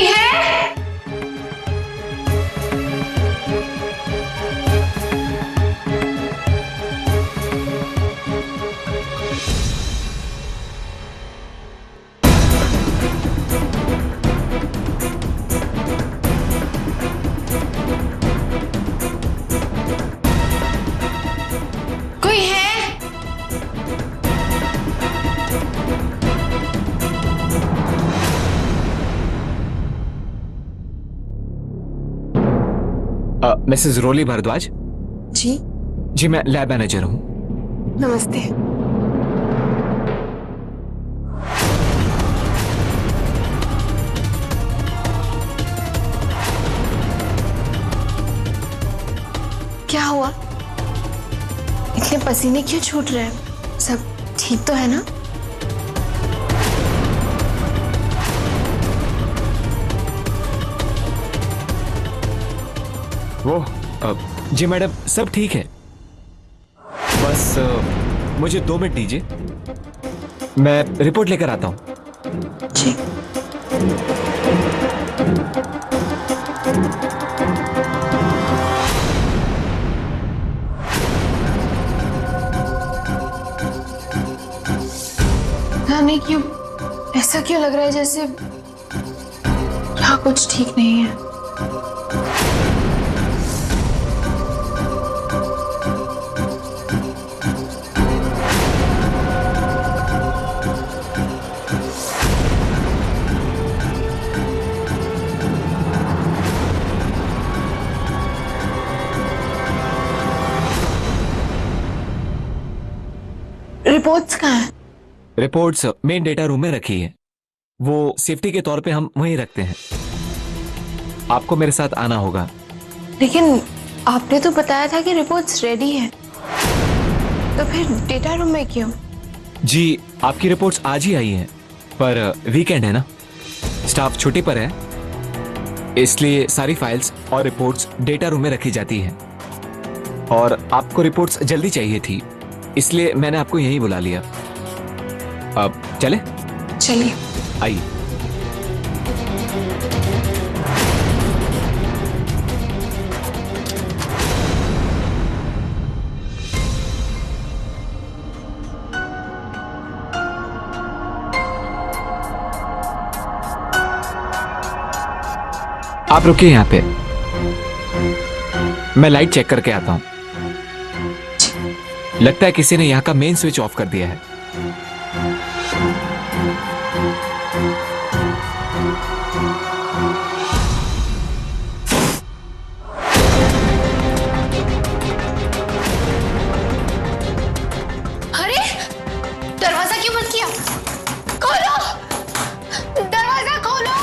कोई है? कोई है? मिसेस रोली भारद्वाज। जी जी मैं लैब मैनेजर हूँ। नमस्ते। क्या हुआ? इतने पसीने क्यों छूट रहे हैं? सब ठीक तो है ना? वो जी मैडम सब ठीक है, बस मुझे 2 मिनट दीजिए, मैं रिपोर्ट लेकर आता हूँ। जी। नहीं क्यों, ऐसा क्यों लग रहा है जैसे यहाँ कुछ ठीक नहीं है? रिपोर्ट्स कहाँ हैं? रिपोर्ट्स मेन डेटा रूम में रखी है, वो सेफ्टी के तौर पे हम वहीं रखते हैं। आपको मेरे साथ आना होगा। लेकिन आपने तो बताया था कि रिपोर्ट्स रेडी है, तो फिर डेटा रूम में क्यों? जी आपकी रिपोर्ट्स आज ही आई हैं, पर वीकेंड है ना, स्टाफ छुट्टी पर है, इसलिए सारी फाइल्स और रिपोर्ट्स डेटा रूम में रखी जाती हैं। और आपको रिपोर्ट्स जल्दी चाहिए थी, इसलिए मैंने आपको यहीं बुला लिया। अब चले? चलिए। आइए। आप रुकिए यहाँ पे, मैं लाइट चेक करके आता हूँ। लगता है किसी ने यहाँ का मेन स्विच ऑफ कर दिया है। अरे दरवाजा क्यों बंद किया? खोलो, दरवाजा खोलो,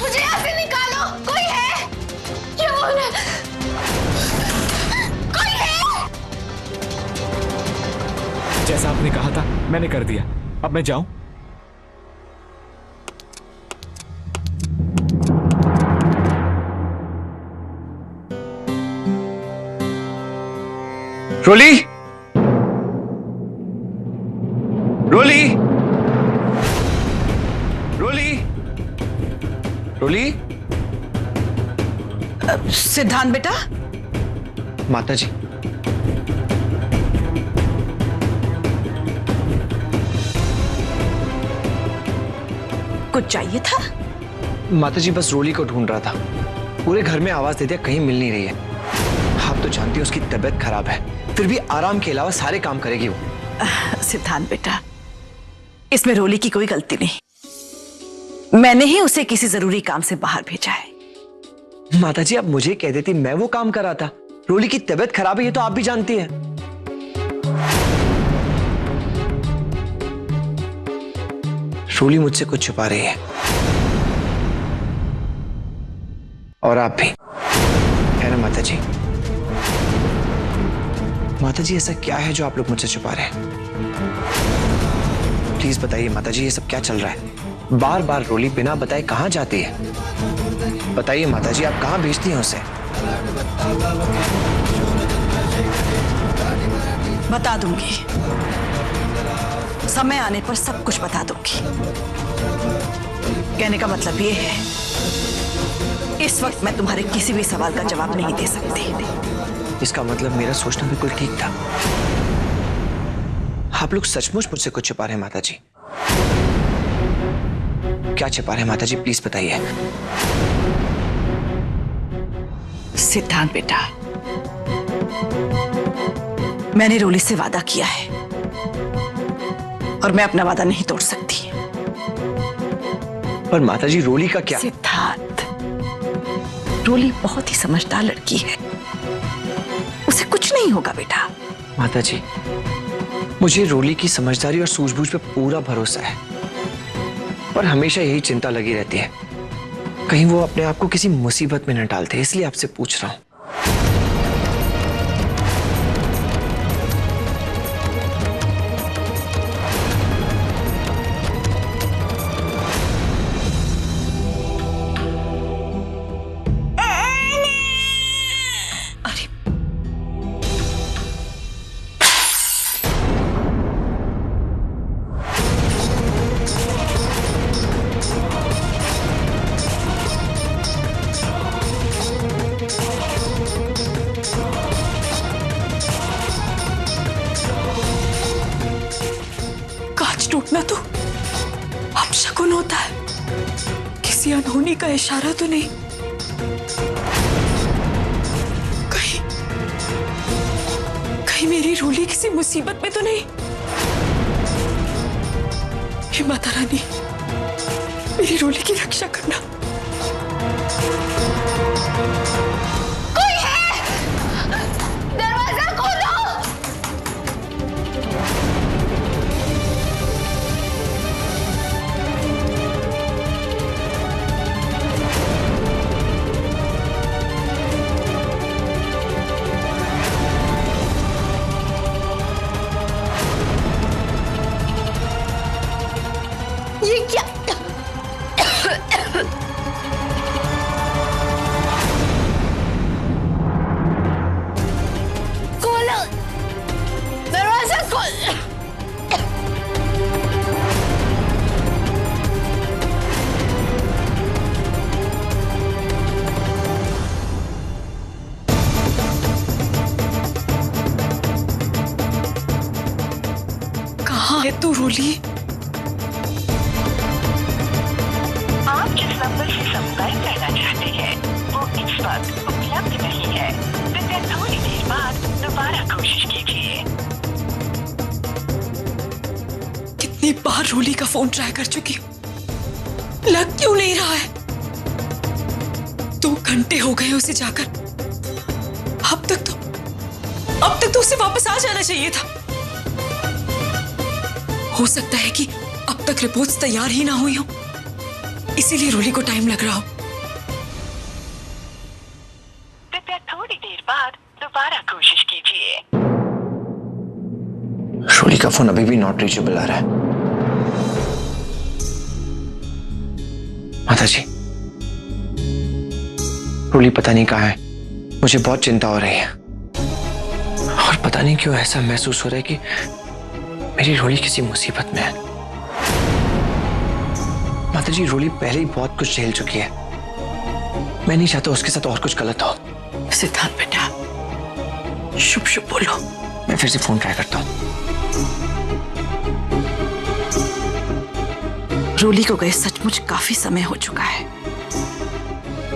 मुझे यहाँ से निकालो। कोई है? क्या बोल रहे? कोई है? जैसा आपने कहा था मैंने कर दिया, अब मैं जाऊं? रोली, रोली, रोली, रोली। सिद्धांत बेटा। माता जी। कुछ चाहिए था? माता जी बस रोली को ढूंढ रहा था, पूरे घर में आवाज दे दिया, कहीं मिल नहीं रही है। आप तो जानती हो उसकी तबीयत खराब है, फिर भी आराम के अलावा सारे काम करेगी वो। सिद्धांत बेटा, इसमें रोली की कोई गलती नहीं, मैंने ही उसे किसी जरूरी काम से बाहर भेजा है। माता जी आप मुझे कह देती, मैं वो काम कर रहा था। रोली की तबीयत खराब है ये तो आप भी जानती हैं। रोली मुझसे कुछ छुपा रही है, और आप भी, है ना माता जी? माता जी ऐसा क्या है जो आप लोग मुझसे छुपा रहे हैं? प्लीज बताइए माता जी, ये सब क्या चल रहा है? बार बार रोली बिना बताए कहां जाती है? बताइए माता जी, आप कहां भेजती हैं उसे? बता दूंगी, समय आने पर सब कुछ बता दूंगी। कहने का मतलब ये है, इस वक्त मैं तुम्हारे किसी भी सवाल का जवाब नहीं दे सकती। इसका मतलब मेरा सोचना बिल्कुल ठीक था। आप लोग सचमुच मुझसे कुछ छिपा रहे हैं माता जी। क्या छिपा रहे हैं माता जी, प्लीज बताइए। सिद्धांत बेटा, मैंने रोली से वादा किया है और मैं अपना वादा नहीं तोड़ सकती। पर माता जी, रोली का क्या? सिद्धांत, रोली बहुत ही समझदार लड़की है, उसे कुछ नहीं होगा बेटा। माता जी, मुझे रोली की समझदारी और सूझबूझ पे पूरा भरोसा है, पर हमेशा यही चिंता लगी रहती है, कहीं वो अपने आप को किसी मुसीबत में न डालते, इसलिए आपसे पूछ रहा हूं। अरे कांच टूटना तो अपशकुन होता है, किसी अनहोनी का इशारा तो नहीं? कहीं कहीं मेरी रोली किसी मुसीबत में तो नहीं? हे माता रानी, मेरी रोली की रक्षा करना। दरवाजा खोलो। ये क्या? खोलो, दरवाजा खोल। कहाँ है तू रोली? आप जिस नंबर से संपर्क करना चाहते हैं वो इस वक्त उपलब्ध नहीं है। कृपया थोड़ी देर बाद दोबारा कोशिश कीजिए। कितनी बार रोली का फोन ट्राई कर चुकी हूँ, लग क्यों नहीं रहा है? 2 घंटे हो गए उसे जाकर। अब तक तो उसे वापस आ जाना चाहिए था। हो सकता है कि अब तक रिपोर्ट्स तैयार ही ना हुई हो, इसीलिए रोली को टाइम लग रहा हो। कृपया थोड़ी देर बाद दोबारा कोशिश कीजिए। रोली का फोन अभी भी नॉट रीचेबल आ रहा है। माता जी, रोली पता नहीं कहाँ है, मुझे बहुत चिंता हो रही है और पता नहीं क्यों ऐसा महसूस हो रहा है कि मेरी रोली किसी मुसीबत में है। माता जी, रोली पहले ही बहुत कुछ झेल चुकी है, मैं नहीं चाहता उसके साथ और कुछ गलत हो। सिद्धांत बेटा, शुभ शुभ बोलो। मैं फिर से फोन ट्राई करता हूँ। रोली को गए सचमुच काफी समय हो चुका है,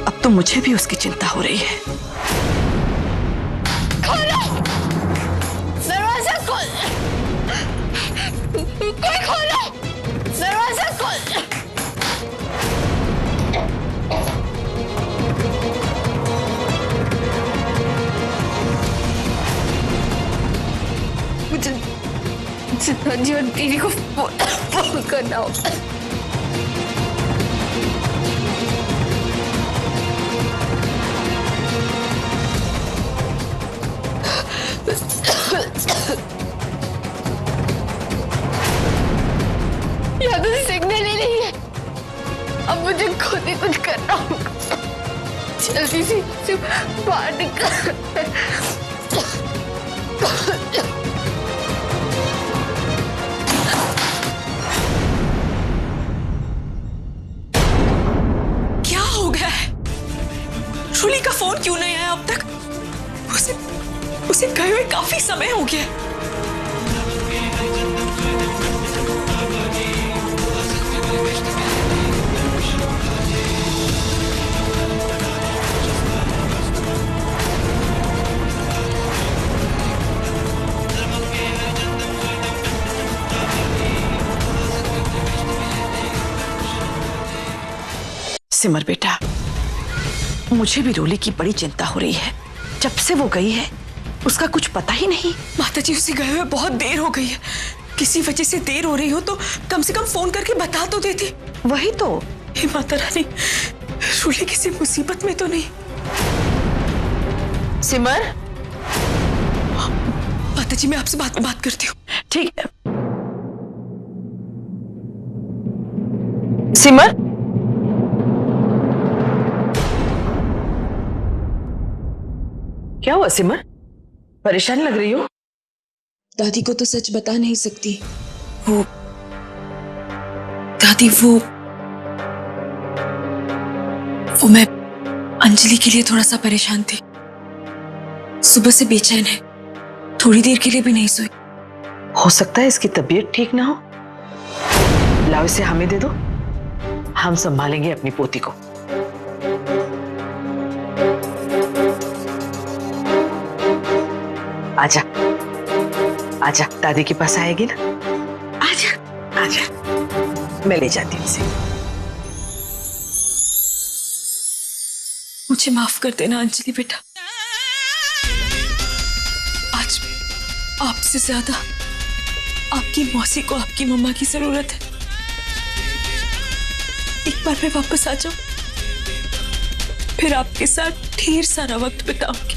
अब तो मुझे भी उसकी चिंता हो रही है। खोलो, दरवाजा खोल। कोई खोलो, दरवाजा खोल। मुझे सिद्धांत जी और दीदी को फोन करना होगा। यहाँ तो सिग्नल ही नहीं है, अब मुझे खुद ही कुछ करना होगा। जल्दी से बाहर निकल। फोन क्यों नहीं आया अब तक? उसे गए हुए काफी समय हो गया है। सिमर बेटा, मुझे भी रोली की बड़ी चिंता हो रही है। जब से वो गई है उसका कुछ पता ही नहीं। माताजी, उसे गए हुए बहुत देर हो गई है। किसी वजह से देर हो रही हो तो कम से कम फोन करके बता तो देती। वही तो। हे माता रानी, रोली किसी मुसीबत में तो नहीं? सिमर। माताजी, मैं आपसे बात करती हूँ। ठीक है। सिमर। क्या हुआ सिमर? परेशान लग रही हो? दादी को तो सच बता नहीं सकती। दादी वो मैं अंजलि के लिए थोड़ा सा परेशान थी। सुबह से बेचैन है, थोड़ी देर के लिए भी नहीं सोई। हो सकता है इसकी तबीयत ठीक ना हो। लाओ इसे हमें दे दो, हम संभालेंगे अपनी पोती को। आजा आजा, दादी के पास आएगी ना? आजा आजा, मैं ले जाती हूँ इसे। मुझे माफ कर देना अंजलि बेटा। आज आपसे ज्यादा आपकी मौसी को आपकी मम्मा की जरूरत है। एक बार मैं वापस आ जाऊं, फिर आपके साथ ढेर सारा वक्त बिताऊंगी।